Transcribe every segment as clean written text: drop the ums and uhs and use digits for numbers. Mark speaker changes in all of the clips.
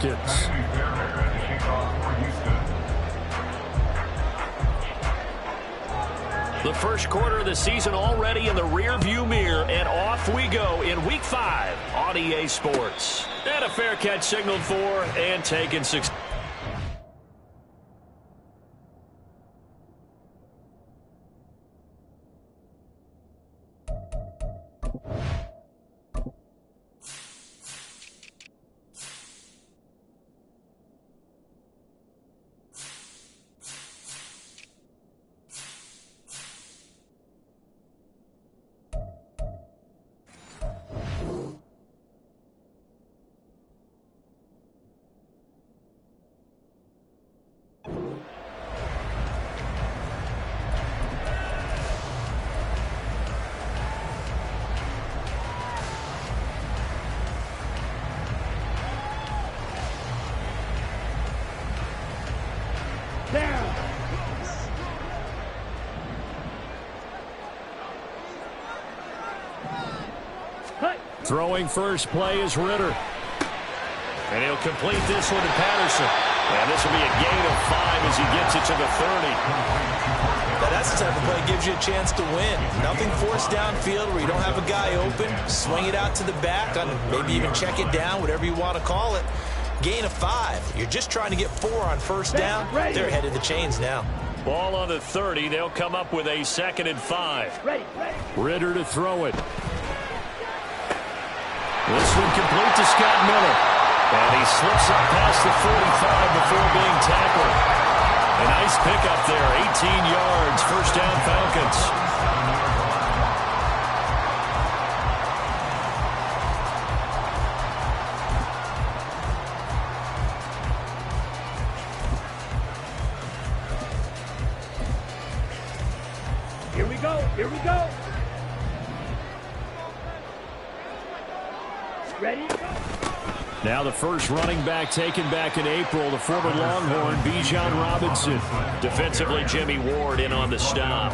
Speaker 1: Falcons.
Speaker 2: The first quarter of the season already in the rearview mirror, and off we go in Week 5 on EA Sports. And a fair catch signaled for and taken 6.
Speaker 1: Throwing first play is Ritter.
Speaker 2: And he'll complete this one to Patterson. And this will be a gain of 5 as he gets it to the 30.
Speaker 3: Now that's the type of play that gives you a chance to win. Nothing forced downfield where you don't have a guy open. Swing it out to the back, maybe even check it down, whatever you want to call it. Gain of 5. You're just trying to get 4 on first down. They're ahead of the chains now.
Speaker 2: Ball on the 30. They'll come up with a 2nd and 5.
Speaker 1: Ritter to throw it.
Speaker 2: This one complete to Scott Miller. And he slips up past the 45 before being tackled. A nice pickup there, 18 yards, first down Falcons.
Speaker 4: Here we go, here we go. Ready?
Speaker 1: Now the first running back taken back in April, the former Longhorn, Bijan Robinson.
Speaker 2: Defensively, Jimmy Ward in on the stop.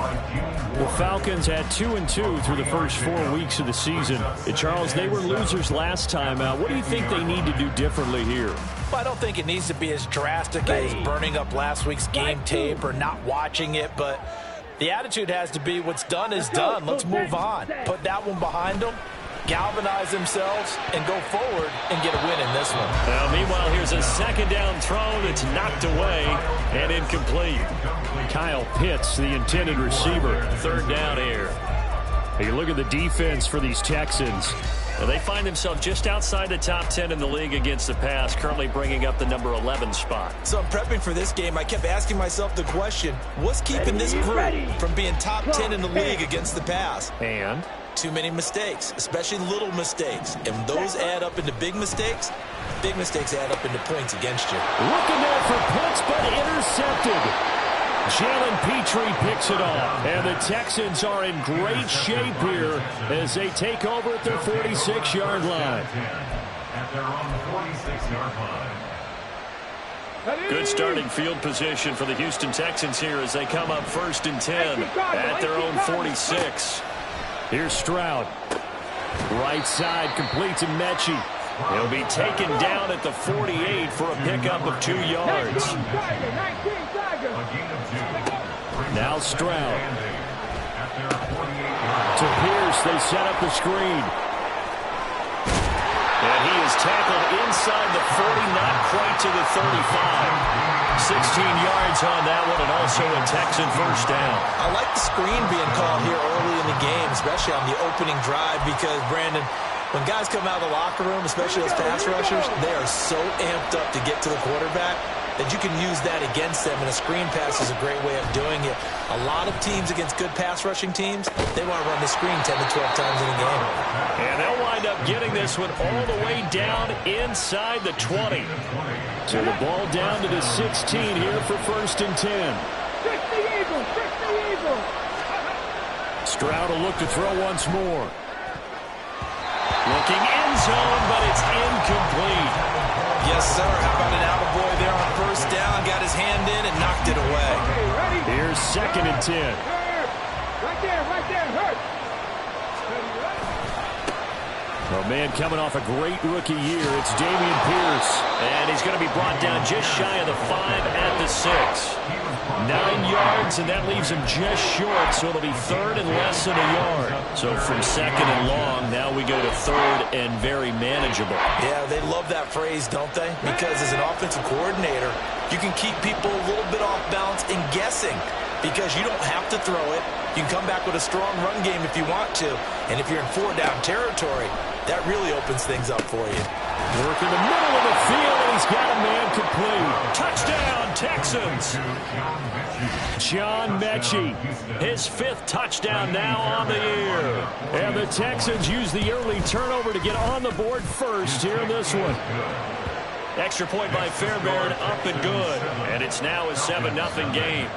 Speaker 1: The Falcons had 2-2 through the first 4 weeks of the season. Charles, they were losers last time out. What do you think they need to do differently here?
Speaker 3: Well, I don't think it needs to be as drastic as burning up last week's game tape or not watching it, but the attitude has to be what's done is done. Let's move on. Put that one behind them. Galvanize themselves and go forward and get a win in this one.
Speaker 2: Now, meanwhile, here's a 2nd down throw that's knocked away and incomplete.
Speaker 1: Kyle Pitts, the intended receiver.
Speaker 2: 3rd down here.
Speaker 1: Hey, look at the defense for these Texans.
Speaker 2: Now, they find themselves just outside the top 10 in the league against the pass, currently bringing up the number 11 spot.
Speaker 3: So I'm prepping for this game. I kept asking myself the question, what's keeping this group from being top 10 in the league against the pass?
Speaker 1: And
Speaker 3: too many mistakes, especially little mistakes. And those add up into big mistakes. Big mistakes add up into points against you.
Speaker 1: Looking there for Pitts, but intercepted. Jalen Petrie picks it off. And the Texans are in great shape here as they take over at their 46-yard line.
Speaker 2: Good starting field position for the Houston Texans here as they come up 1st and 10 at their own 46.
Speaker 1: Here's Stroud. Right side completes to Mechie.
Speaker 2: He'll be taken down at the 48 for a pickup of 2 yards.
Speaker 1: Now Stroud. To Pierce, they set up the screen.
Speaker 2: And he is tackled inside the 40, not quite to the 35. 16 yards on that one, and also a Texan first down.
Speaker 3: I like the screen being called here early in the game, especially on the opening drive, because, Brandon, when guys come out of the locker room, especially those pass rushers, they are so amped up to get to the quarterback that you can use that against them, and a screen pass is a great way of doing it. A lot of teams against good pass rushing teams, they want to run the screen 10 to 12 times in a game.
Speaker 2: And they'll wind up getting this one all the way down inside the 20.
Speaker 1: So the ball down to the 16 here for 1st and 10. Stroud will look to throw once more.
Speaker 2: Looking end zone, but it's incomplete.
Speaker 3: Yes, sir. How about an attaboy there on 1st down? Got his hand in and knocked it away.
Speaker 1: Here's 2nd and 10.
Speaker 4: Right there, hurt.
Speaker 1: Oh, man, coming off a great rookie year, it's Dameon Pierce.
Speaker 2: And he's touchdown just shy of the 5 at the 6. 9 yards, and that leaves him just short, so it'll be third and less than a yard. So from second and long, now we go to third and very manageable.
Speaker 3: Yeah, they love that phrase, don't they? Because as an offensive coordinator, you can keep people a little bit off balance and guessing because you don't have to throw it. You can come back with a strong run game if you want to. And if you're in 4-down territory, that really opens things up for you.
Speaker 1: Work in the middle of the field, and he's got a man complete.
Speaker 2: Touchdown, Texans.
Speaker 1: John Mechie.
Speaker 2: His 5th touchdown now on the year.
Speaker 1: And the Texans use the early turnover to get on the board first here in this one.
Speaker 2: Extra point by Fairbairn, up and good. And it's now a 7-0 game.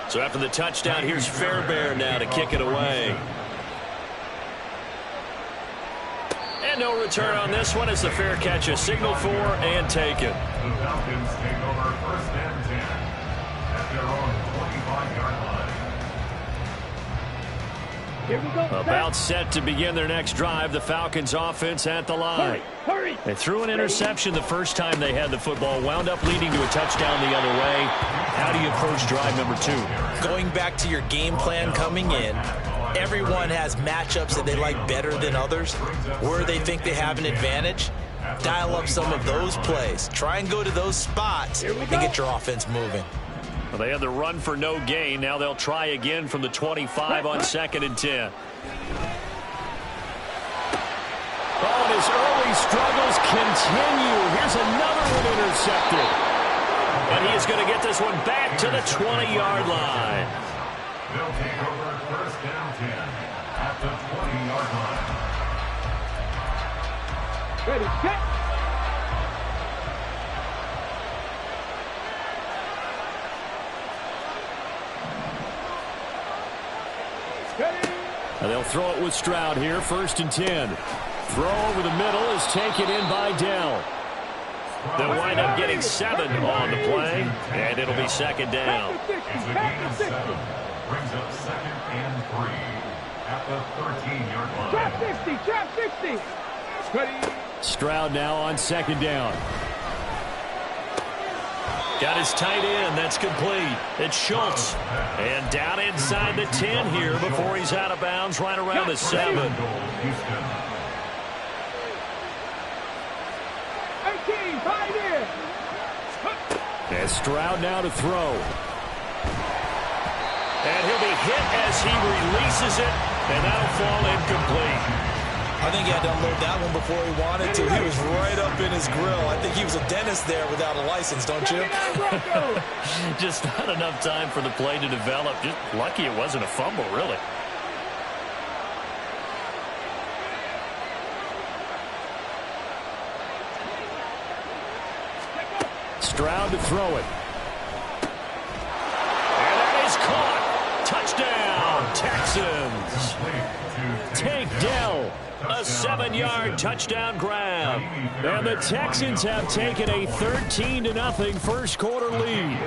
Speaker 2: So after the touchdown, here's Fairbairn now to kick it away. And no return on this one as the fair catch is signaled for and taken.
Speaker 5: The Falcons take over 1st and 10 at their own 25-yard line.
Speaker 4: Here we go.
Speaker 1: About set to begin their next drive. The Falcons offense at the line.
Speaker 4: Hurry.
Speaker 1: They threw an interception the first time they had the football. Wound up leading to a touchdown the other way. How do you approach drive number 2?
Speaker 3: Going back to your game plan coming in, everyone has matchups that they like better than others, where they think they have an advantage. Dial up some of those plays. Try and go to those spots and get your offense moving.
Speaker 2: Well, they had the run for no gain. Now they'll try again from the 25 on 2nd and 10.
Speaker 1: Oh, and his early struggles continue. Here's another one intercepted.
Speaker 2: And he is going to get this one back to the 20-yard line.
Speaker 5: They'll take over 1st and 10 at the 20-yard line.
Speaker 4: Ready, set.
Speaker 1: And they'll throw it with Stroud here, 1st and 10. Throw over the middle is taken in by Dell.
Speaker 2: They'll wind up getting 7 on the play, and it'll be 2nd down.
Speaker 5: It's a gain of 7. Brings up 2nd and 3 at the 13-yard line.
Speaker 4: Trap 60, trap 60. Ready.
Speaker 1: Stroud now on 2nd down.
Speaker 2: Got his tight end. That's complete. It's Schultz. And down inside the 10 here before he's out of bounds right around the 7.
Speaker 4: 18, right in.
Speaker 1: And Stroud now to throw.
Speaker 2: And he'll be hit as he releases it, and that'll fall incomplete.
Speaker 3: I think he had to unload that one before he wanted to. He was right up in his grill. I think he was a dentist there without a license, don't you?
Speaker 2: Just not enough time for the play to develop. Just lucky it wasn't a fumble, really.
Speaker 1: Stroud to throw it.
Speaker 2: And that is caught. Touchdown, Texans.
Speaker 1: Tank Dell.
Speaker 2: A 7-yard touchdown grab.
Speaker 1: And the Texans have taken a 13-0 first quarter lead.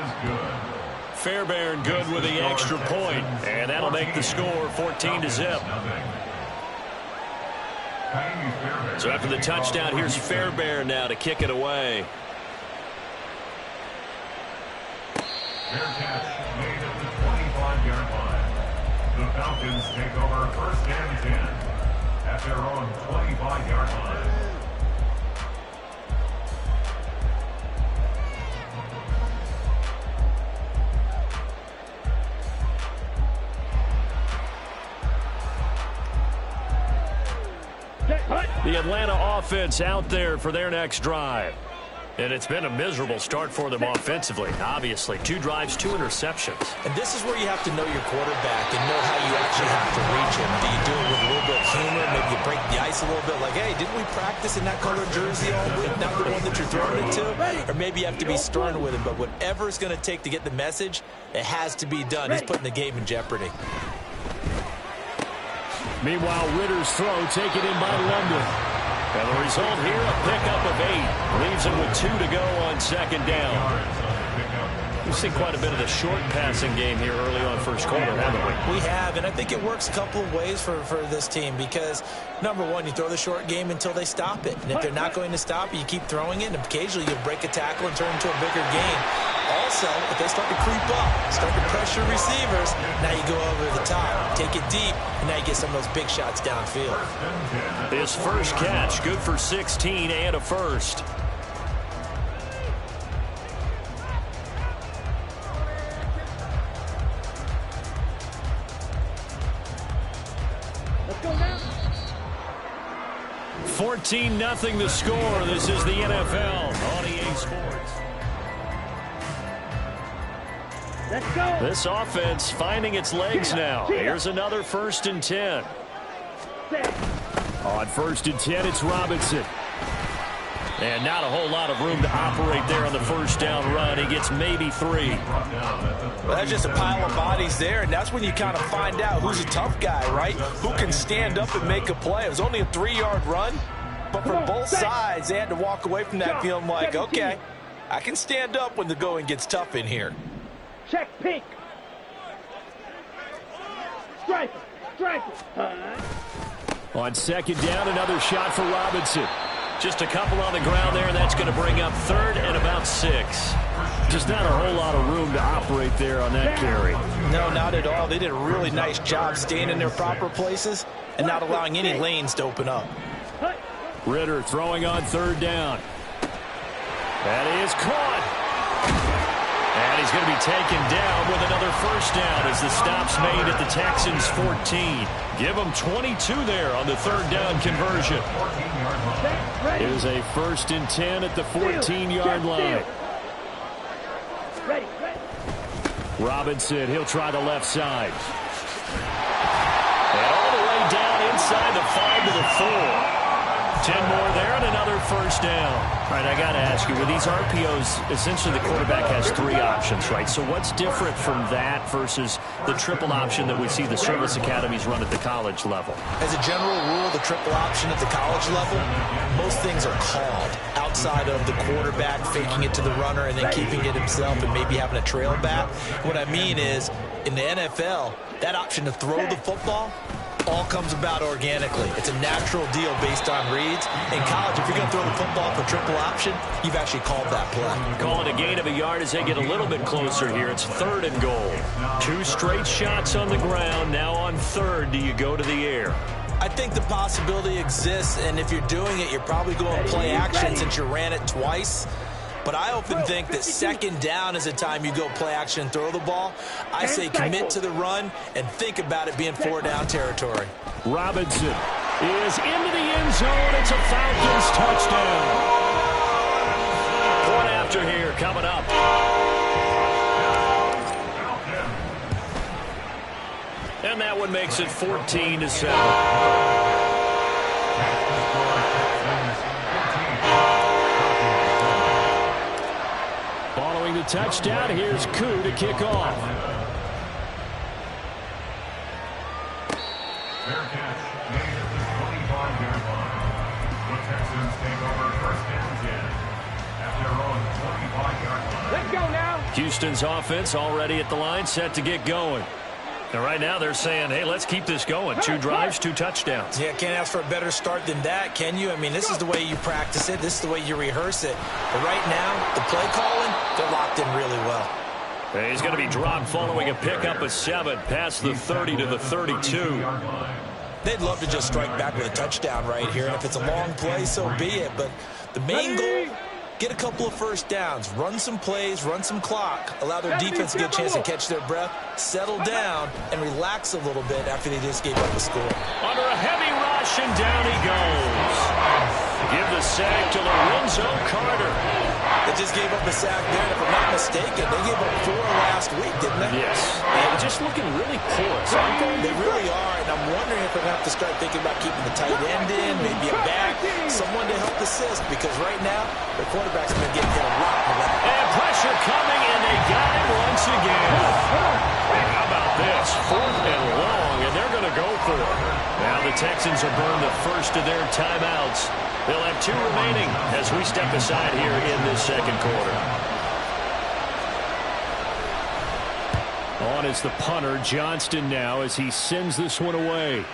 Speaker 2: Fairbairn good with the extra point, and that'll make the score 14-0. So after the touchdown, here's Fairbairn now to kick it away.
Speaker 5: Fair catch made at the 25-yard line. The Falcons take over 1st and 10 at their own 25-yard line.
Speaker 1: The Atlanta offense out there for their next drive.
Speaker 2: And it's been a miserable start for them offensively. Obviously, 2 drives, 2 interceptions.
Speaker 3: And this is where you have to know your quarterback and know how you actually have to reach him. Do you do it with a little bit of humor? Maybe you break the ice a little bit like, hey, didn't we practice in that colored jersey all week? Not the one that you're throwing it to? Or maybe you have to be stern with him. But whatever it's going to take to get the message, it has to be done. He's putting the game in jeopardy.
Speaker 1: Meanwhile, Ritter's throw taken in by London.
Speaker 2: And the result here, a pickup of 8. Leaves him with 2 to go on 2nd down. We've seen quite a bit of the short passing game here early on first quarter, haven't we?
Speaker 3: We have, and I think it works a couple of ways for this team because, number one, you throw the short game until they stop it. And if they're not going to stop it, you keep throwing it, and occasionally you'll break a tackle and turn into a bigger game. Also, if they start to creep up, start to pressure receivers, now you go over the top, take it deep, and now you get some of those big shots downfield.
Speaker 2: His first catch, good for 16 and a first.
Speaker 4: Let's go now.
Speaker 2: 14-0 the score. This is the NFL on EA Sports.
Speaker 4: Let's go.
Speaker 2: This offense finding its legs now. Here's another 1st and 10. On 1st and 10, it's Robinson. And not a whole lot of room to operate there on the first down run. He gets maybe 3.
Speaker 3: Well, that's just a pile of bodies there, and that's when you kind of find out who's a tough guy, right? Who can stand up and make a play. It was only a 3-yard run, but for both sides, they had to walk away from that feeling like, okay, I can stand up when the going gets tough in here.
Speaker 4: Check pink. Stripe.
Speaker 1: On 2nd down, another shot for Robinson.
Speaker 2: Just a couple on the ground there, and that's going to bring up 3rd and about 6.
Speaker 1: Just not a whole lot of room to operate there on that carry.
Speaker 3: No, not at all. They did a really nice job staying in their proper places and not allowing any lanes to open up.
Speaker 1: Ritter throwing on 3rd down. That is caught.
Speaker 2: And he's going to be taken down with another first down as the stop's made at the Texans' 14. Give them 22 there on the 3rd down conversion.
Speaker 1: It is a 1st and 10 at the 14-yard line.
Speaker 4: Ready.
Speaker 1: Robinson, he'll try the left side.
Speaker 2: And all the way down inside the 5 to the 4. 10 more there and another first down. All right, I got to ask you, with these RPOs, essentially the quarterback has 3 options, right? So what's different from that versus the triple option that we see the service academies run at the college level?
Speaker 3: As a general rule, the triple option at the college level, most things are called outside of the quarterback faking it to the runner and then keeping it himself and maybe having a trail back. What I mean is, in the NFL, that option to throw the football all comes about organically. It's a natural deal based on reads. In college, if you're going to throw the football for triple option, you've actually called that play.
Speaker 2: Calling a gain of a yard as they get a little bit closer here. It's 3rd and goal. 2 straight shots on the ground. Now on 3rd, do you go to the air?
Speaker 3: I think the possibility exists, and if you're doing it, you're probably going play action since you ran it twice. But I often think that 2nd down is a time you go play action and throw the ball. I say commit to the run and think about it being 4-down territory.
Speaker 1: Robinson is into the end zone. It's a Falcons touchdown.
Speaker 2: Point after here coming up. And that one makes it 14-7.
Speaker 1: The touchdown. Here's Koo to kick off.
Speaker 5: Fair catch made at the 25-yard line. The Texans take over 1st and 10 at their own 25-yard line.
Speaker 4: Let's go now.
Speaker 2: Houston's offense already at the line, set to get going. And right now they're saying, hey, let's keep this going. 2 drives, 2 touchdowns.
Speaker 3: Yeah, can't ask for a better start than that, can you? I mean, this is the way you practice it. This is the way you rehearse it. But right now, the play calling, they're locked in really well.
Speaker 2: He's going to be dropped following a pickup of 7 past the 30 to the 32.
Speaker 3: They'd love to just strike back with a touchdown right here. And if it's a long play, so be it. But the main goal, get a couple of first downs, run some plays, run some clock, allow their defense to get a chance to catch their breath, settle down, and relax a little bit after they just gave up a score.
Speaker 2: Under a heavy rush, and down he goes. Give the sack to Lorenzo Carter.
Speaker 3: They just gave up a sack there, and if I'm not mistaken, they gave up 4 last week, didn't they?
Speaker 2: Yes. And just looking really porous, aren't they?
Speaker 3: They really are, and I'm wondering if they're going to have to start thinking about keeping the tight end in, maybe a back, someone to help assist, because right now, their quarterback's been getting hit a lot.
Speaker 2: And pressure coming, and they got him once again. How about this? 4th and long, and they're going to go for it. Now the Texans have burned the first of their timeouts. They'll have 2 remaining as we step aside here in this 2nd quarter.
Speaker 1: On is the punter, Johnston, now as he sends this one away.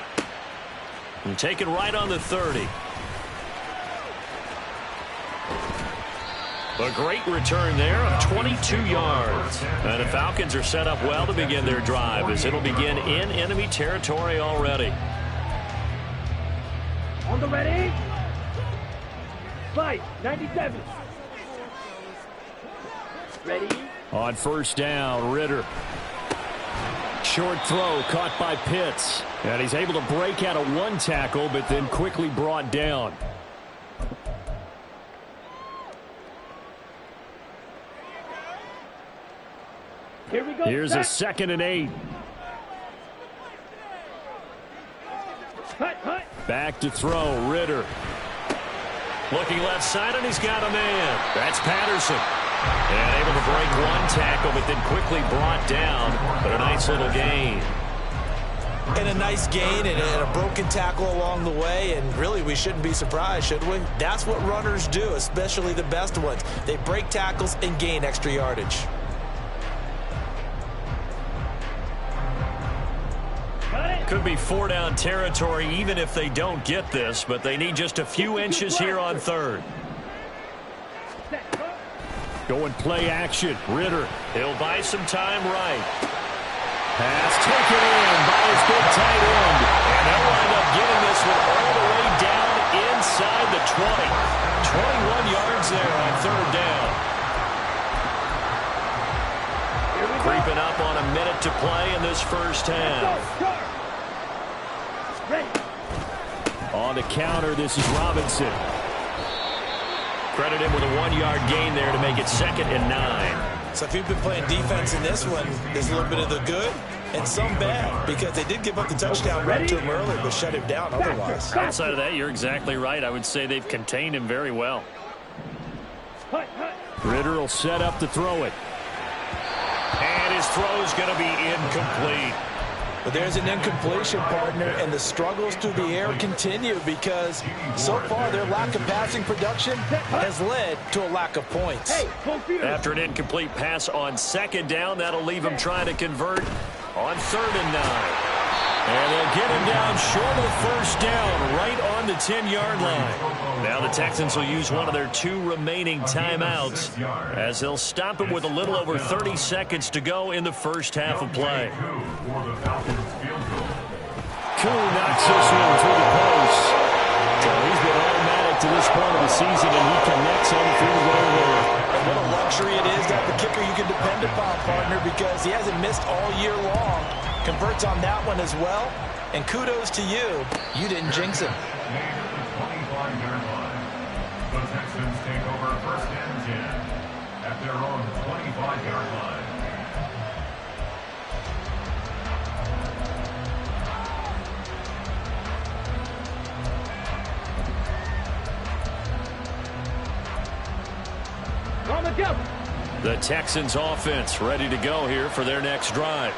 Speaker 2: And taken right on the 30. A great return there of 22 yards. And the Falcons are set up well to begin their drive as it'll begin in enemy territory already.
Speaker 4: On the ready. Fight, 97. Ready.
Speaker 1: On first down, Ritter. Short throw caught by Pitts. And he's able to break out of one tackle, but then quickly brought down.
Speaker 4: Here we go.
Speaker 1: Here's a 2nd and 8.
Speaker 4: Hut, hut.
Speaker 1: Back to throw, Ritter.
Speaker 2: Looking left side, and he's got a man. That's Patterson. And able to break one tackle, but then quickly brought down. But a nice little gain.
Speaker 3: And a nice gain and a broken tackle along the way. And really, we shouldn't be surprised, should we? That's what runners do, especially the best ones. They break tackles and gain extra yardage.
Speaker 2: Could be 4-down territory even if they don't get this, but they need just a few inches here on 3rd.
Speaker 1: Going play action, Ritter.
Speaker 2: He'll buy some time right.
Speaker 1: Pass taken in by his big tight end.
Speaker 2: And they'll wind up getting this one all the way down inside the 20. 21 yards there on 3rd down. Creeping up on a minute to play in this first half.
Speaker 1: On the counter, this is Robinson.
Speaker 2: Credit him with a 1-yard gain there to make it 2nd and 9.
Speaker 3: So if you've been playing defense in this one, there's a little bit of the good and some bad, because they did give up the touchdown run to him earlier, but shut him down otherwise.
Speaker 6: Outside of that, you're exactly right. I would say they've contained him very well.
Speaker 1: Ritter will set up to throw it.
Speaker 2: And his throw's going to be incomplete.
Speaker 3: But there's an incompletion, partner, and the struggles through the air continue because so far their lack of passing production has led to a lack of points.
Speaker 2: After an incomplete pass on 2nd down, that'll leave him trying to convert on 3rd and 9.
Speaker 1: And they'll get him down short of first down, right on the 10-yard line.
Speaker 2: Now the Texans will use one of their 2 remaining timeouts as they'll stop him with a little over 30 seconds to go in the first half of play.
Speaker 1: Koo knocks this one through the post. So he's been automatic to this point of the season, and he connects on the field goal there.
Speaker 3: And what a luxury it is to have the kicker you can depend upon, partner, because he hasn't missed all year long. Converts on that one as well. And kudos to you. You didn't jinx him.
Speaker 5: The Texans take over 1st and 10 at their own 25-yard line.
Speaker 1: The Texans offense ready to go here for their next drive.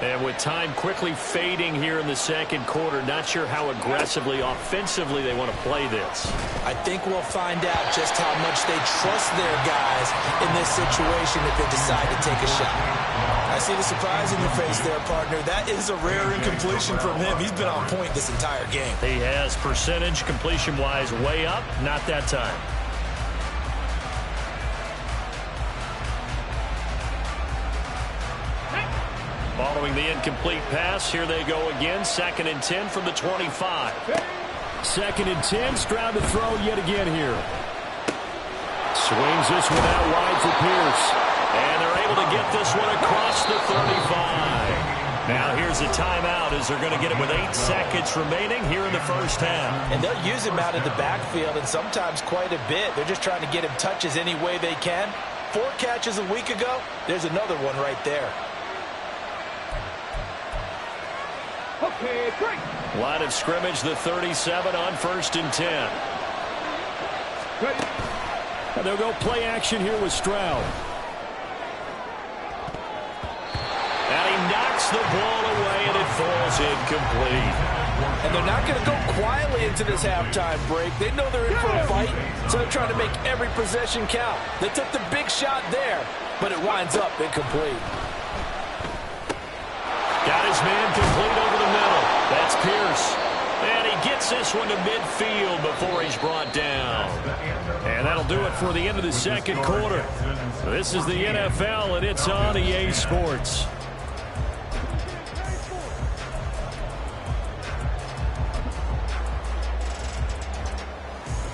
Speaker 2: And with time quickly fading here in the 2nd quarter, not sure how aggressively, offensively they want to play this.
Speaker 3: I think we'll find out just how much they trust their guys in this situation if they decide to take a shot. I see the surprise in your face there, partner. That is a rare incompletion from him. He's been on point this entire game.
Speaker 2: He has percentage completion-wise way up, not that time. Following the incomplete pass, here they go again. 2nd and 10 from the 25.
Speaker 1: 2nd and 10, Stroud to throw yet again here. Swings this one out wide for Pierce.
Speaker 2: And they're able to get this one across the 35. Now here's a timeout as they're going to get it with 8 seconds remaining here in the first half.
Speaker 3: And they'll use him out of the backfield and sometimes quite a bit. They're just trying to get him touches any way they can. 4 catches a week ago, there's another one right there.
Speaker 4: Okay, break.
Speaker 2: Line of scrimmage, the 37 on 1st and 10.
Speaker 1: And they'll go play action here with Stroud.
Speaker 2: And he knocks the ball away, and it falls incomplete.
Speaker 3: And they're not going to go quietly into this halftime break. They know they're in for a fight, so they're trying to make every possession count. They took the big shot there, but it winds up incomplete.
Speaker 2: Got his man complete over the middle. That's Pierce. And he gets this one to midfield before he's brought down.
Speaker 1: And that'll do it for the end of the second quarter. This is the NFL, and it's on EA Sports.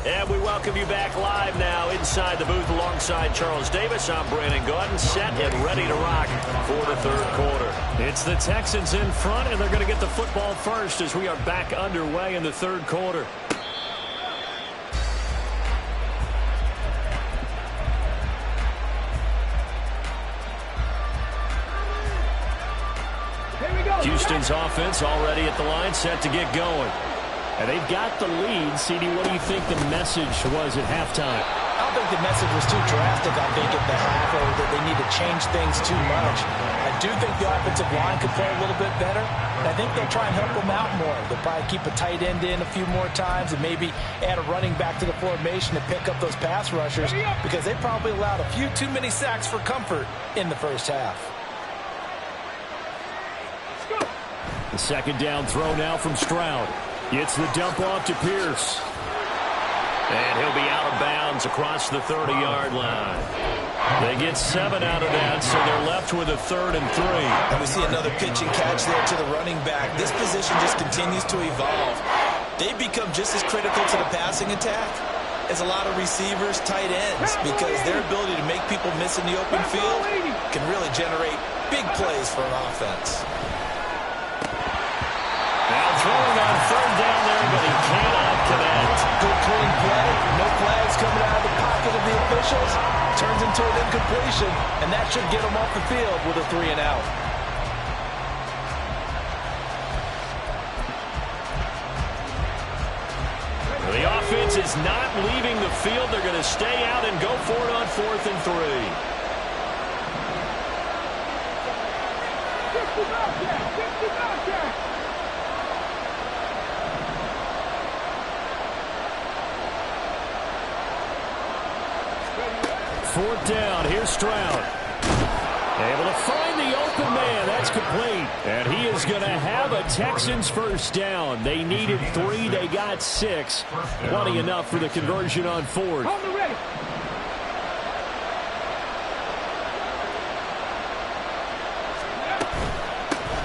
Speaker 2: And we welcome you back live now inside the booth alongside Charles Davis. I'm Brandon Gaudin, set and ready to rock for the third quarter.
Speaker 1: It's the Texans in front, and they're going to get the football first as we are back underway in the third quarter. Houston's offense already at the line, set to get going. And they've got the lead. CD, what do you think the message was at halftime?
Speaker 3: I don't think the message was too drastic, I think, at the half, or that they need to change things too much. I do think the offensive line could play a little bit better. And I think they'll try and help them out more. They'll probably keep a tight end in a few more times and maybe add a running back to the formation to pick up those pass rushers, because they probably allowed a few too many sacks for comfort in the first half.
Speaker 1: The second down throw now from Stroud. Gets the dump off to Pierce.
Speaker 2: And he'll be out of bounds across the 30-yard line. They get 7 out of that, so they're left with a 3rd and 3.
Speaker 3: And we see another pitch and catch there to the running back. This position just continues to evolve. They become just as critical to the passing attack as a lot of receivers, tight ends, because their ability to make people miss in the open field can really generate big plays for an offense.
Speaker 2: Now throwing on 3rd down there, but he cannot connect.
Speaker 3: Good clean play. No flags coming out of the pocket of the officials. Turns into an incompletion, and that should get them off the field with a 3 and out.
Speaker 2: The offense is not leaving the field. They're going to stay out and go for it on 4th and 3.
Speaker 1: Fourth down. Here's Stroud. Able to find the open man. That's complete. And he is going to have a Texans first down. They needed 3. They got 6. Plenty enough for the conversion on 4th.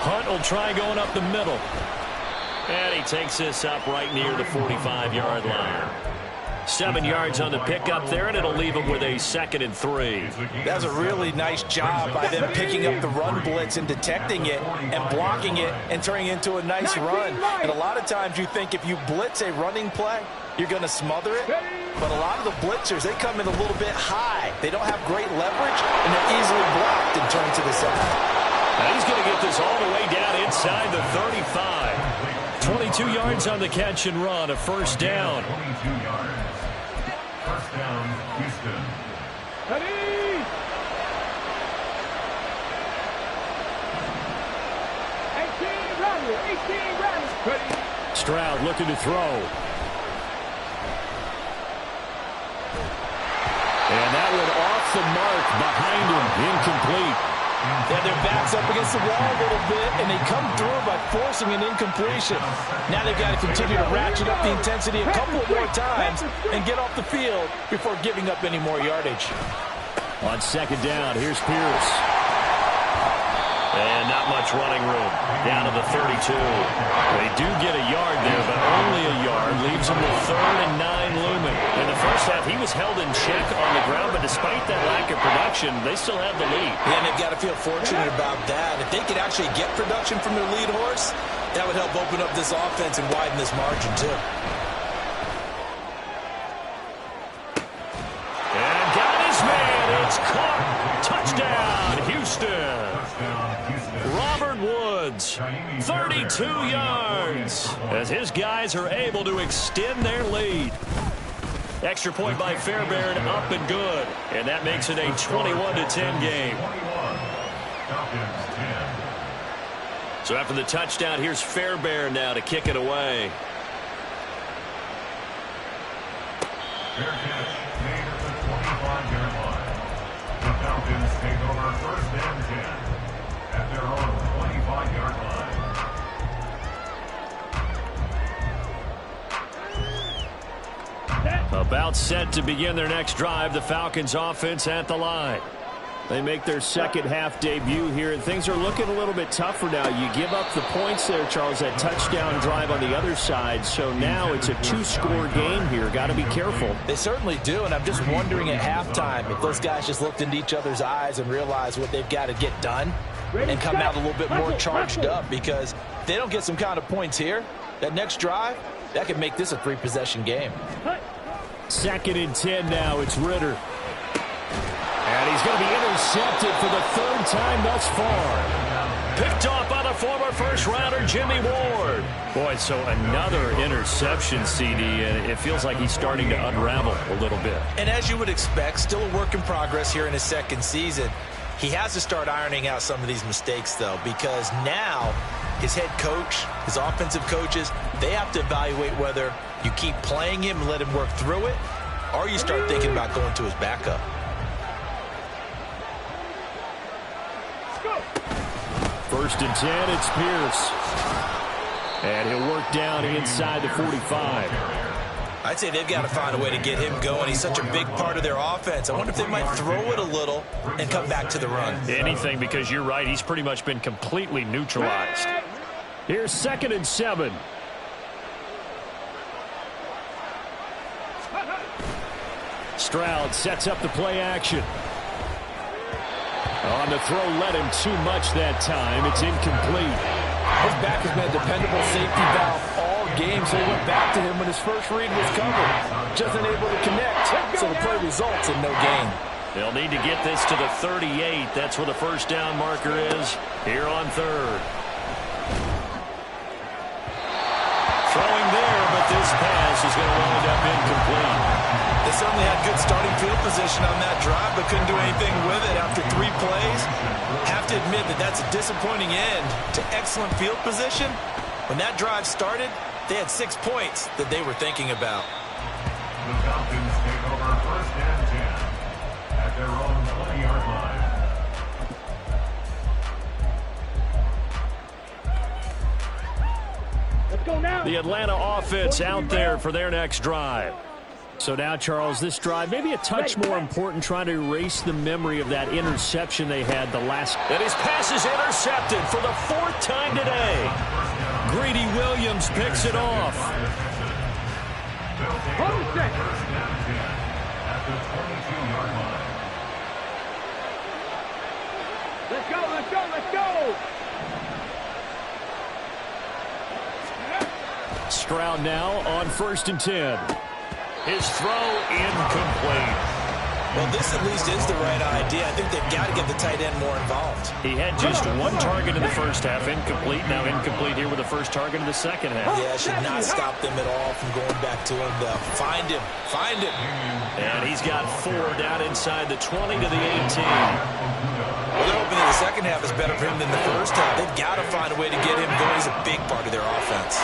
Speaker 1: Hunt will try going up the middle.
Speaker 2: And he takes this up right near the 45-yard line. 7 yards on the pickup there, and it'll leave him with a 2nd and 3.
Speaker 3: That was a really nice job by them picking up the run blitz and detecting it and blocking it and turning it into a nice run. And a lot of times you think if you blitz a running play, you're going to smother it. But a lot of the blitzers, they come in a little bit high. They don't have great leverage, and they're easily blocked and turned to the side.
Speaker 2: Now he's going to get this all the way down inside the 35.
Speaker 1: 22 yards on the catch and run, a first down.
Speaker 5: 22 yards. First down, Houston.
Speaker 4: Ready! 18 rally. Ready.
Speaker 1: Stroud looking to throw. And that one off the mark behind him, incomplete.
Speaker 3: Yeah, their back's up against the wall a little bit, and they come through by forcing an incompletion. Now they've got to continue to ratchet up the intensity a couple of more times and get off the field before giving up any more yardage.
Speaker 1: On second down, here's Pierce.
Speaker 2: And not much running room. Down to the 32.
Speaker 1: They do get a yard there, but only a yard. Leaves them with 3rd and 9 looming.
Speaker 2: In the first half, he was held in check on the ground, but despite that lack of production, they still have the lead.
Speaker 3: Yeah, and they've got to feel fortunate about that. If they could actually get production from their lead horse, that would help open up this offense and widen this margin, too.
Speaker 2: And got his man. It's caught. Touchdown, Houston. Robert Woods, 32 yards, as his guys are able to extend their lead. Extra point by Fairbairn, up and good. And that makes it a 21-10 game. So after the touchdown, here's Fairbairn now to kick it away.
Speaker 5: Fair catch made at the 25-yard line. The Falcons take over 1st and 10 at their own 25. 25-yard line.
Speaker 2: About set to begin their next drive. The Falcons offense at the line.
Speaker 1: They make their second half debut here, and things are looking a little bit tougher now. You give up the points there, Charles, that touchdown drive on the other side. So now it's a two-score game here. Got to be careful.
Speaker 3: They certainly do, and I'm just wondering at halftime if those guys just looked into each other's eyes and realized what they've got to get done and come out a little bit more charged up, because if they don't get some kind of points here, that next drive, that could make this a three-possession game.
Speaker 1: 2nd and 10 now. It's Ritter. And he's going to be intercepted for the 3rd time thus far.
Speaker 2: Picked off by the former first-rounder Jimmy Ward.
Speaker 6: Boy, so another interception, CD, and it feels like he's starting to unravel a little bit.
Speaker 3: And as you would expect, still a work in progress here in his second season. He has to start ironing out some of these mistakes, though, because now his head coach, his offensive coaches, they have to evaluate whether you keep playing him and let him work through it, or you start thinking about going to his backup.
Speaker 1: First and 10, it's Pierce. And he'll work down inside the 45.
Speaker 3: I'd say they've got to find a way to get him going. He's such a big part of their offense. I wonder if they might throw it a little and come back to the run.
Speaker 6: Anything, because you're right. He's pretty much been completely neutralized.
Speaker 1: Here's 2nd and 7. Stroud sets up the play action. On the throw, led him too much that time. It's incomplete.
Speaker 7: His back has been a dependable safety valve all game, so he went back to him when his first read was covered. Just unable to connect, so the play results in no gain.
Speaker 2: They'll need to get this to the 38. That's where the first down marker is here on 3rd. Throwing there, but this pass is going to wind up incomplete.
Speaker 3: They certainly had good starting field position on that drive, but couldn't do anything with it after 3 plays. Have to admit that that's a disappointing end to excellent field position. When that drive started, they had 6 points that they were thinking about.
Speaker 5: The Falcons take over 1st and 10 at their own 20-yard line.
Speaker 4: Let's go now.
Speaker 1: The Atlanta offense out there for their next drive. So now, Charles, this drive maybe a touch more important, trying to erase the memory of that interception they had the last.
Speaker 2: And his pass is intercepted for the 4th time today.
Speaker 1: Greedy Williams picks it off.
Speaker 4: Hold a second.
Speaker 5: First and 10 at the 22-yard line.
Speaker 4: Let's go, let's go, let's go.
Speaker 1: Stroud now on 1st and 10.
Speaker 2: His throw incomplete.
Speaker 3: Well, this at least is the right idea. I think they've got to get the tight end more involved.
Speaker 6: He had just 1 target in the first half, incomplete. Now incomplete here with the first target in the second half.
Speaker 3: Yeah, should not stop them at all from going back to him. Find him. Find him.
Speaker 2: And he's got 4 down inside the 20 to the 18.
Speaker 3: Well, they're hoping that the second half is better for him than the first half. They've got to find a way to get him going. He's a big part of their offense.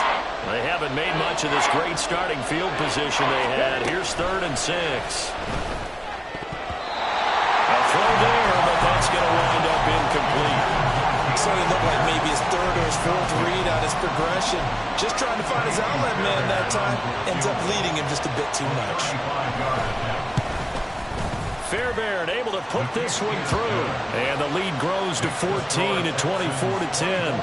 Speaker 2: They haven't made much of this great starting field position they had. Here's 3rd and 6. A throw there, but that's going to wind up incomplete.
Speaker 3: So it looked like maybe his 3rd or his 4th read on his progression. Just trying to find his outlet man that time. Ends up leading him just a bit too much.
Speaker 2: Fairbairn able to put this one through.
Speaker 1: And the lead grows to 14 at 24-10.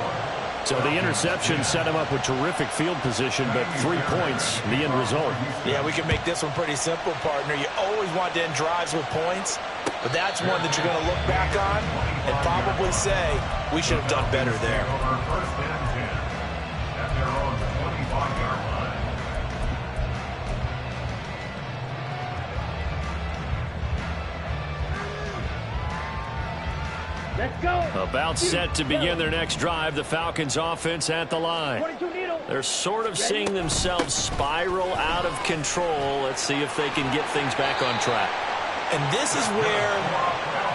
Speaker 1: So the interception set him up with terrific field position, but 3 points, the end result.
Speaker 3: Yeah, we can make this one pretty simple, partner. You always want to end drives with points, but that's one that you're going to look back on and probably say, we should have done better there.
Speaker 5: Over 1st and 10 at their own 25-yard line.
Speaker 4: Let's go.
Speaker 1: About set to begin their next drive, the Falcons offense at the line.
Speaker 4: 22 needle.
Speaker 2: They're sort of seeing themselves spiral out of control. Let's see if they can get things back on track.
Speaker 3: And this is where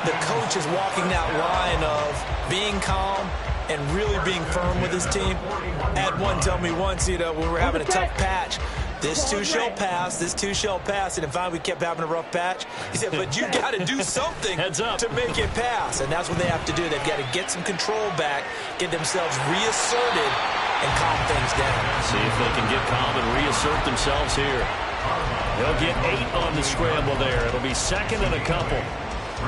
Speaker 3: the coach is walking that line of being calm and really being firm with his team. I had one tell me once, when we were having a tough patch, This too shall pass. This too shall pass. And finally, we kept having a rough patch. He said, but you got to do something to make it pass. And that's what they have to do. They've got to get some control back, get themselves reasserted, and calm things down.
Speaker 2: See if they can get calm and reassert themselves here. They'll get 8 on the scramble there. It'll be second and a couple.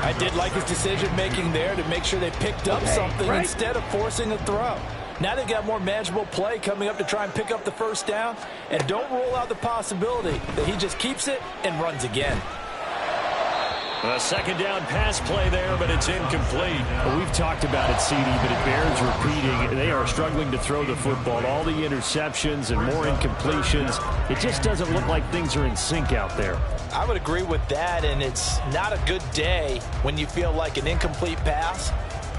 Speaker 7: I did like his decision-making there to make sure they picked up something instead of forcing a throw. Now they've got more manageable play coming up to try and pick up the first down. And don't rule out the possibility that he just keeps it and runs again.
Speaker 2: A second down pass play there, but it's incomplete.
Speaker 1: Well, we've talked about it, CD, but it bears repeating. They are struggling to throw the football. All the interceptions and more incompletions. It just doesn't look like things are in sync out there.
Speaker 7: I would agree with that, and it's not a good day when you feel like an incomplete pass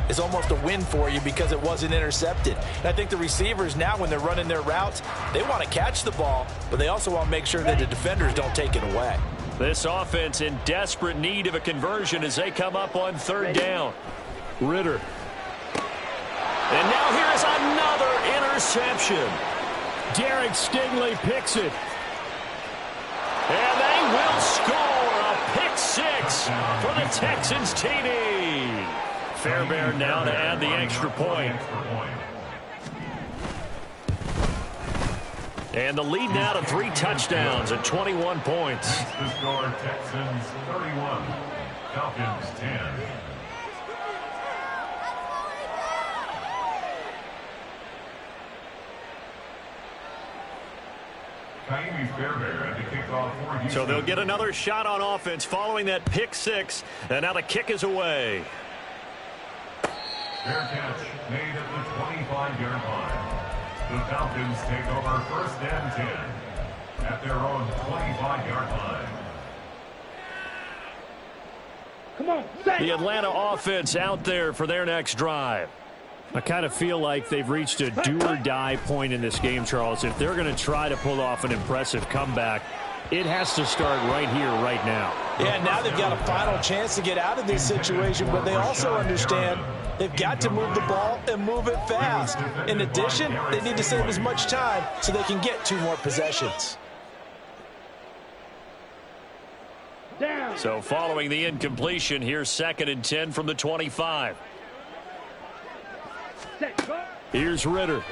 Speaker 7: is almost a win for you because it wasn't intercepted. And I think the receivers now, when they're running their routes, they want to catch the ball, but they also want to make sure that the defenders don't take it away.
Speaker 2: This offense in desperate need of a conversion as they come up on third down.
Speaker 1: Ritter.
Speaker 2: And now here is another interception.
Speaker 1: Derek Stingley picks it.
Speaker 2: And they will score a pick 6 for the Texans TD. Fairbairn now to add the extra point. And the lead now to 3 touchdowns at 21 points.
Speaker 5: The score, Texans 31, Falcons 10.
Speaker 2: So they'll get another shot on offense following that pick 6. And now the kick is away.
Speaker 5: Fair catch made at the 25-yard line. The Falcons take over first and 10 at their own 25-yard line.
Speaker 4: Come on,
Speaker 2: The Atlanta offense out there for their next drive.
Speaker 1: I kind of feel like they've reached a do-or-die point in this game, Charles. If they're going to try to pull off an impressive comeback, it has to start right here, right now.
Speaker 7: Yeah, now they've got a final chance to get out of this situation, but they also understand they've got to move the ball and move it fast. In addition, they need to save as much time so they can get 2 more possessions.
Speaker 4: down.
Speaker 2: So following the incompletion, here's second and 10 from the 25.
Speaker 4: Set, go.
Speaker 1: Here's Ritter.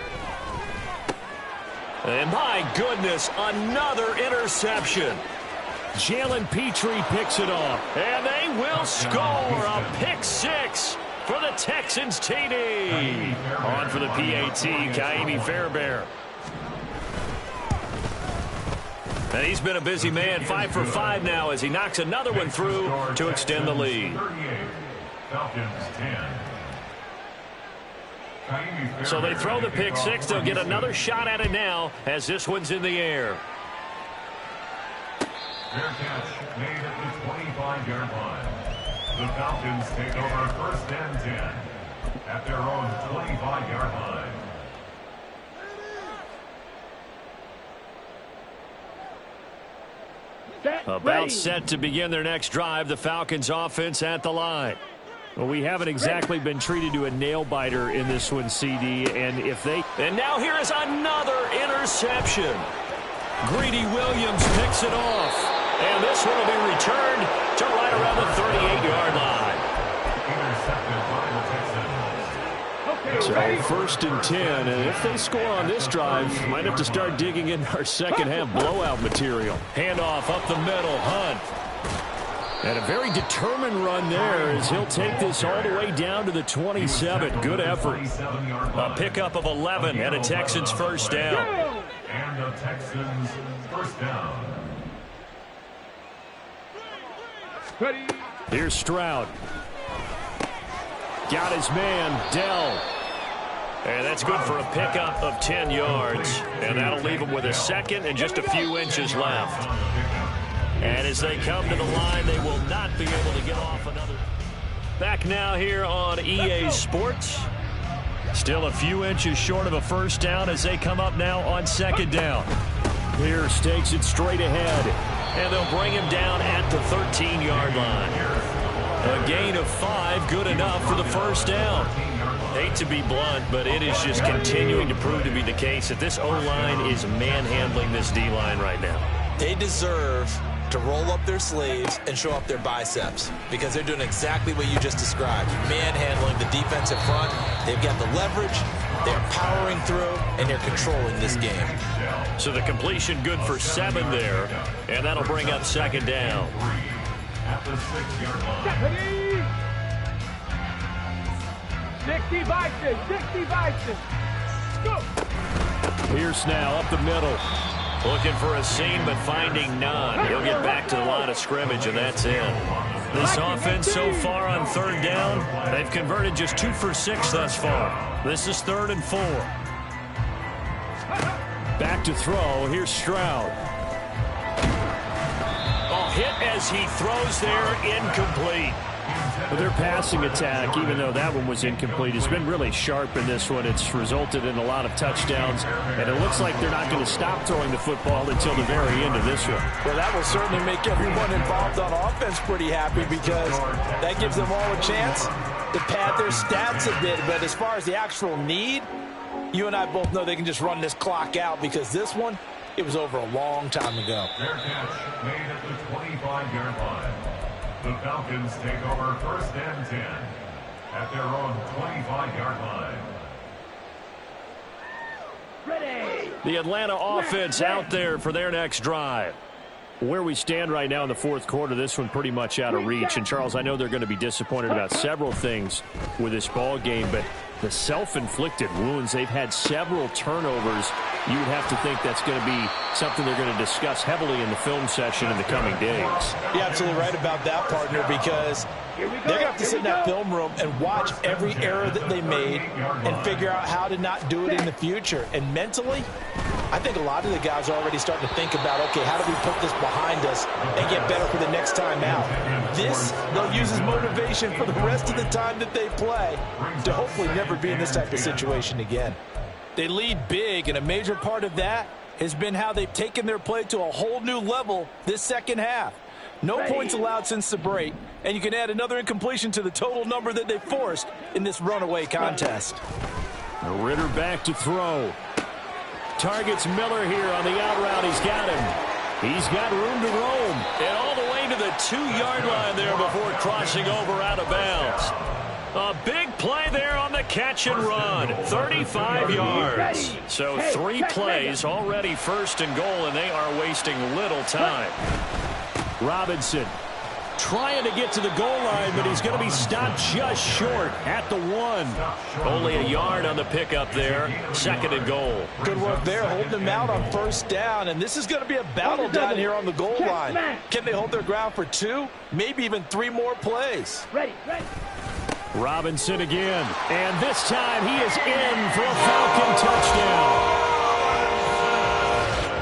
Speaker 2: And my goodness, another interception.
Speaker 1: Jalen Petrie picks it off.
Speaker 2: And they will score a pick 6 for the Texans TD. On for the PAT, Kaimi Fairbairn. And he's been a busy man, 5 for 5 now as he knocks another one through to extend the lead. So they throw the pick 6. They'll get another shot at it now as this one's in the air.
Speaker 5: Fair catch made at the 25-yard line. The Falcons take over first and 10 at their own 25-yard line.
Speaker 2: About set to begin their next drive, the Falcons offense at the line.
Speaker 1: Well, we haven't exactly been treated to a nail-biter in this one, CD, and if they...
Speaker 2: And now here is another interception. Greedy Williams picks it off. And this one will be returned to right around the 38-yard line.
Speaker 5: Intercepted by the Texans.
Speaker 1: So first and 10, and if they score on this drive, might have to start digging in our second-half blowout material.
Speaker 2: Handoff up the middle, Hunt.
Speaker 1: And a very determined run there as he'll take this all the way down to the 27. Good effort.
Speaker 2: A pickup of 11 and a Texans first down.
Speaker 5: And the Texans first down.
Speaker 4: Ready.
Speaker 1: Here's Stroud. Got his man, Dell.
Speaker 2: And that's good for a pickup of 10 yards. And that'll leave him with a second and just a few inches left. And as they come to the line, they will not be able to get off another. Back now here on EA Sports. Still a few inches short of a first down as they come up now on second down.
Speaker 1: Pierce takes it straight ahead.
Speaker 2: And they'll bring him down at the 13-yard line. A gain of 5, good enough for the first down. Hate to be blunt, but it is just continuing to prove to be the case that this O-line is manhandling this D-line right now.
Speaker 7: They deserve to roll up their sleeves and show up their biceps because they're doing exactly what you just described. Manhandling the defensive front. They've got the leverage. They're powering through, and they're controlling this game.
Speaker 2: So the completion good for 7 there, and that'll bring up second down.
Speaker 5: At the 6-yard line.
Speaker 4: 60 Vikings, 60 Vikings. Go.
Speaker 1: Pierce now up the middle.
Speaker 2: Looking for a seam, but finding none. He'll get back to the line of scrimmage, and that's in. This offense so far on third down, they've converted just 2 for 6 thus far. This is 3rd and 4.
Speaker 1: Back to throw. Here's Stroud.
Speaker 2: Oh, hit as he throws there, incomplete.
Speaker 1: But their passing attack, even though that one was incomplete, has been really sharp in this one. It's resulted in a lot of touchdowns, and it looks like they're not going to stop throwing the football until the very end of this one.
Speaker 7: Well, that will certainly make everyone involved on offense pretty happy because that gives them all a chance to pad their stats a bit. But as far as the actual need, you and I both know they can just run this clock out because this one, it was over a long time ago.
Speaker 5: Fair catch made at the 25-yard line. The Falcons take over 1st and 10 at their own 25-yard line.
Speaker 4: Ready.
Speaker 1: The Atlanta offense out there for their next drive. Where we stand right now in the 4th quarter, this one pretty much out of reach. And, Charles, I know they're going to be disappointed about several things with this ball game, but the self-inflicted wounds, they've had several turnovers. You would have to think that's going to be something they're going to discuss heavily in the film session in the coming days.
Speaker 7: You're absolutely right about that, partner, because they're going to have to sit in that film room and watch every error that they made and figure out how to not do it in the future. And mentally, I think a lot of the guys are already starting to think about, okay, how do we put this behind us and get better for the next time out? This, they'll use as motivation for the rest of the time that they play to hopefully never be in this type of situation again. They lead big, and a major part of that has been how they've taken their play to a whole new level this second half. No points allowed since the break, and you can add another incompletion to the total number that they forced in this runaway contest.
Speaker 1: Ritter back to throw. Targets Miller here on the out route. He's got him. He's got room to roam.
Speaker 2: And all the way to the 2-yard line there before crossing over out of bounds. A big play there on the catch and run. 35 yards. So 3 plays already 1st and goal, and they are wasting little time.
Speaker 1: Robinson trying to get to the goal line, but he's going to be stopped just short at the 1.
Speaker 2: Only a yard on the pickup there. 2nd and goal.
Speaker 7: Good work there, holding them out on 1st down, and this is going to be a battle down here on the goal line. Can they hold their ground for 2, maybe even 3 more plays?
Speaker 4: Ready.
Speaker 1: Robinson again, and this time he is in for a Falcon touchdown.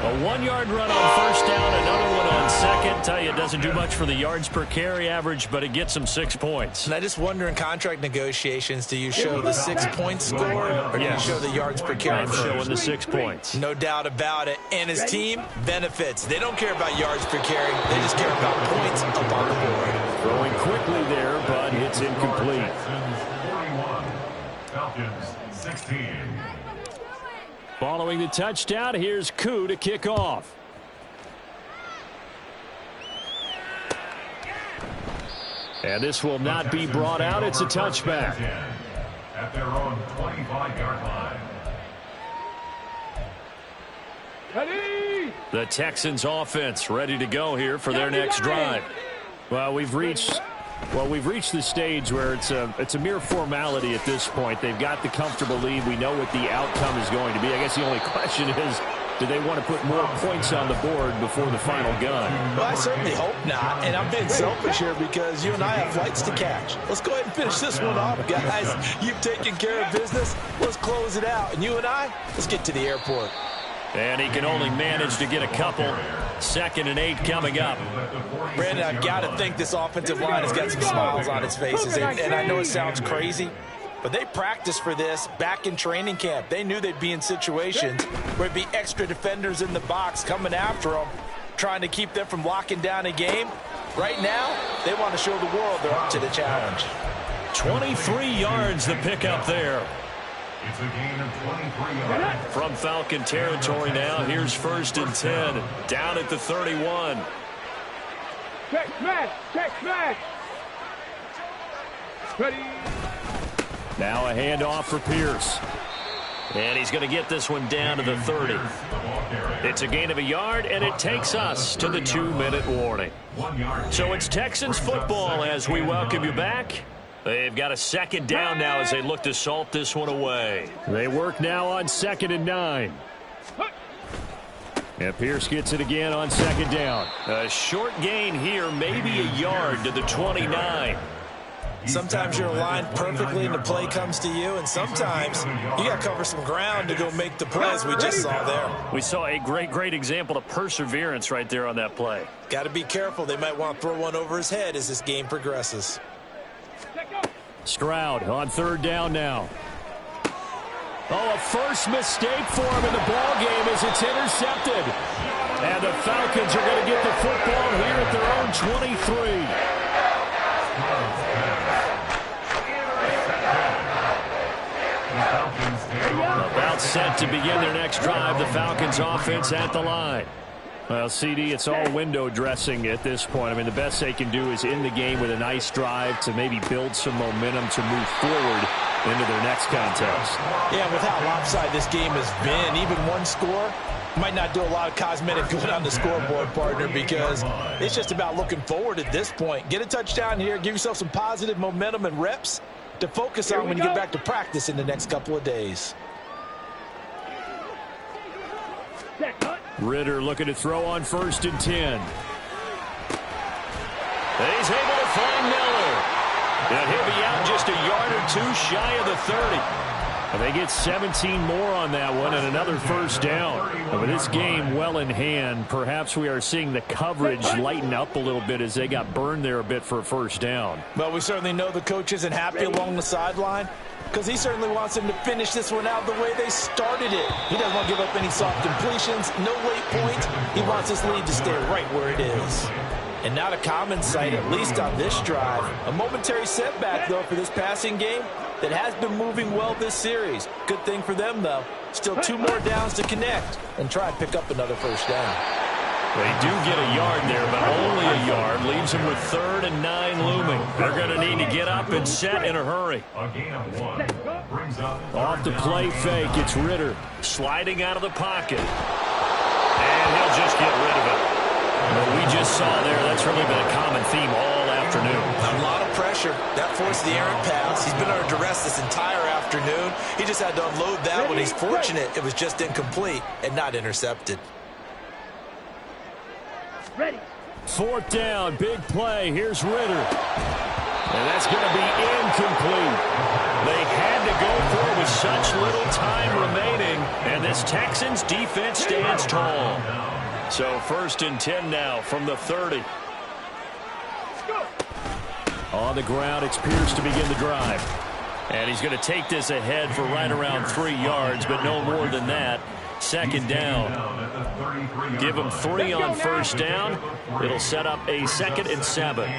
Speaker 2: A 1-yard run on 1st down, another one on 2nd. Tell you, it doesn't do much for the yards per carry average, but it gets them 6 points.
Speaker 7: And I just wonder in contract negotiations, do you show the 6-point score or do you show the yards per carry?
Speaker 2: I'm showing the 6 points.
Speaker 7: No doubt about it. And his team benefits. They don't care about yards per carry. They just care about points up on the board.
Speaker 1: Throwing quickly there, but it's incomplete.
Speaker 5: Texans 41, Falcons 16.
Speaker 1: Following the touchdown, here's Koo to kick off. And this will not be brought out. It's a touchback.
Speaker 5: At their own 25-yard line.
Speaker 4: Ready.
Speaker 1: The Texans offense ready to go here for their next drive. Well, we've reached the stage where it's a mere formality at this point. They've got the comfortable lead. We know what the outcome is going to be. I guess the only question is, do they want to put more points on the board before the final gun?
Speaker 7: Well, I certainly hope not. And I'm being selfish here because you and I have flights to catch. Let's go ahead and finish this one off, guys. You've taken care of business. Let's close it out. And you and I, let's get to the airport.
Speaker 2: And he can only manage to get a couple. 2nd and 8 coming up.
Speaker 7: Brandon, I've got to think this offensive line has got some smiles on its faces. And I know it sounds crazy, but they practiced for this back in training camp. They knew they'd be in situations where it'd be extra defenders in the box coming after them, trying to keep them from locking down a game. Right now, they want to show the world they're up to the challenge.
Speaker 2: 23 yards the pick up there.
Speaker 5: It's a gain of 23 yards.
Speaker 2: From Falcon territory now, here's 1st and 10. Down at the 31.
Speaker 4: Check smash. Check smash. Ready.
Speaker 1: Now a handoff for Pierce.
Speaker 2: And he's going to get this one down to the 30. It's a gain of a yard, and it takes us to the 2-minute warning. So it's Texans football as we welcome you back. They've got a 2nd down now as they look to salt this one away.
Speaker 1: They work now on 2nd and 9. And Pierce gets it again on 2nd down.
Speaker 2: A short gain here, maybe a yard to the 29.
Speaker 7: Sometimes you're aligned perfectly and the play comes to you, and sometimes you got to cover some ground to go make the plays we just saw there.
Speaker 2: We saw a great example of perseverance right there on that play.
Speaker 7: Got to be careful. They might want to throw one over his head as this game progresses.
Speaker 1: Stroud on 3rd down now. Oh, a first mistake for him in the ball game as it's intercepted. And the Falcons are going to get the football here at their own 23.
Speaker 2: About set to begin their next drive. The Falcons offense at the line.
Speaker 1: Well, CD, it's all window dressing at this point. I mean, the best they can do is end the game with a nice drive to maybe build some momentum to move forward into their next contest.
Speaker 7: Yeah, with how lopsided this game has been, even one score might not do a lot of cosmetic good on the scoreboard, partner, because it's just about looking forward at this point. Get a touchdown here, give yourself some positive momentum and reps to focus on when you get back to practice in the next couple of days.
Speaker 1: Ritter looking to throw on 1st and 10.
Speaker 2: He's able to find Miller. And he'll be out just a yard or 2 shy of the 30.
Speaker 1: And they get 17 more on that one and another 1st down. And with this game well in hand, perhaps we are seeing the coverage lighten up a little bit as they got burned there a bit for a 1st down.
Speaker 7: Well, we certainly know the coach isn't happy along the sideline because he certainly wants them to finish this one out the way they started it. He doesn't want to give up any soft completions, no late points. He wants this lead to stay right where it is. And not a common sight, at least on this drive. A momentary setback, though, for this passing game that has been moving well this series. Good thing for them, though. Still 2 more downs to connect and try and pick up another 1st down.
Speaker 2: They do get a yard there, but only a yard. Leaves them with 3rd and 9 looming. They're going to need to get up and set in a hurry.
Speaker 5: A gain of 1 brings up
Speaker 1: Off the play fake, it's Ritter.
Speaker 2: Sliding out of the pocket. And he'll just get rid of it. What we just saw there, that's really been a common theme all afternoon.
Speaker 7: A lot of pressure. That forced the errant pass. He's been under duress this entire afternoon. He just had to unload that one. He's fortunate it was just incomplete and not intercepted.
Speaker 4: Ready.
Speaker 1: 4th down, big play. Here's Ritter. And that's going to be incomplete.
Speaker 2: They had to go for it with such little time remaining, and this Texans defense stands tall. So 1st and 10 now from the 30.
Speaker 1: On the ground, it's Pierce to begin the drive.
Speaker 2: And he's going to take this ahead for right around 3 yards, but no more than that. 2nd down. Give him 3 on 1st down. It'll set up a 2nd and 7.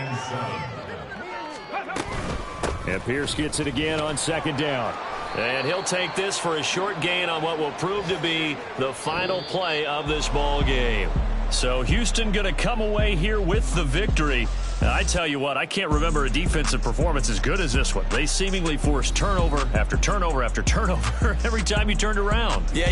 Speaker 1: And Pierce gets it again on 2nd down.
Speaker 2: And he'll take this for a short gain on what will prove to be the final play of this ball game. So Houston going to come away here with the victory. I tell you what, I can't remember a defensive performance as good as this one. They seemingly forced turnover after turnover after turnover every time you turned around.
Speaker 7: Yeah.